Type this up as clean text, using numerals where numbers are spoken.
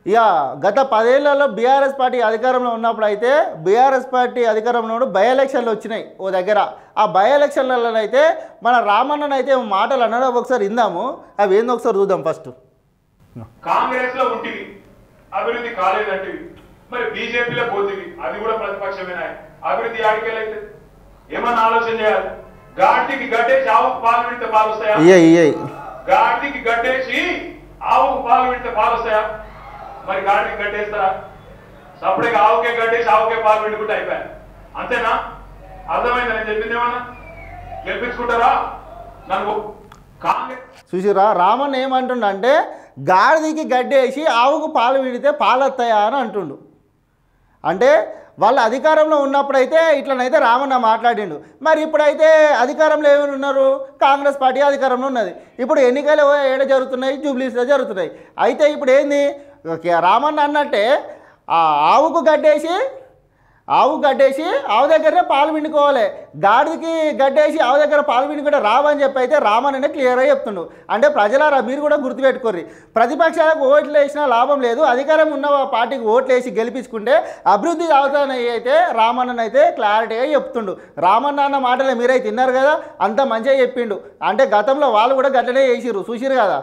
ఇక గత 10 ఏళ్లలో బీఆర్ఎస్ పార్టీ అధికారంలో ఉన్నప్పుడు అయితే బీఆర్ఎస్ పార్టీ అధికారంలో ఉన్నప్పుడు బై ఎలక్షన్లు వచ్చినాయి ఓ దగ్గర. ఆ బై ఎలక్షన్లలో అయితే మన రామన్నను అయితే మాటలు అన్నాడు, ఒకసారి విందాము. అవి ఏందో ఒకసారి చూద్దాం ఫస్ట్. కాంగ్రెస్ లో ఉంటివి, అభివృద్ధి కాలేదంటివి, మరి బీజేపీలో పోతివి, అది కూడా ప్రతిపక్షమేనా? అభివృద్ధి ఆడికెళ్ళైతే ఏమన్నా ఆలోచన చేయాలి. గాడికి గడ్డేసి ఆవుకు పాలు విడితే పాలు వస్తాయా? గాడికి గడ్డేసి ఆవుకు పాలు విడితే పాలు వస్తాయా? మరి గాడికి గడ్డేస్తారా? సపరేట్గా ఆవుకే గడ్డేసి ఆవుకే పాలు విడుకుంటే అయిపోయాయి, అంతేనా? అర్థమైందా నేను చెప్పింది? ఏమన్నా గెలిపించుకుంటారా నన్ను? చూసిరా రామన్ ఏమంటుండ అంటే గాడిదికి గడ్డేసి ఆవుకు పాలు విడితే పాలు వస్తాయా అని అంటుండు. అంటే వాళ్ళ అధికారంలో ఉన్నప్పుడైతే ఇట్లనైతే రామన్న మాట్లాడిండు. మరి ఇప్పుడైతే అధికారంలో ఏమైనా ఉన్నారు, కాంగ్రెస్ పార్టీ అధికారంలో ఉన్నది. ఇప్పుడు ఎన్నికలు ఏడ జరుగుతున్నాయి, జూబ్లీస్లో జరుగుతున్నాయి. అయితే ఇప్పుడు ఏంది రామన్న అన్నట్టే ఆవుకు గడ్డేసి ఆవు దగ్గరనే పాలు పిండుకోవాలి, గాడికి గడ్డేసి ఆవు దగ్గర పాలు పిండుకుంటే రావని చెప్పి అయితే రామన్ననే క్లియర్గా చెప్తుండు. అంటే ప్రజలారా మీరు కూడా గుర్తుపెట్టుకోర్రి, ప్రతిపక్షాలకు ఓట్లు వేసినా లాభం లేదు, అధికారం ఉన్న పార్టీకి ఓట్లు వేసి గెలిపించుకుంటే అభివృద్ధి అవుతానని అయితే రామన్ననైతే క్లారిటీగా చెప్తుండు. రామన్న అన్న మాటలే మీరైతే తిన్నారు కదా, అంత మంచిగా చెప్పిండు. అంటే గతంలో వాళ్ళు కూడా గట్లనే చేసిర్రు, చూసిరు కదా.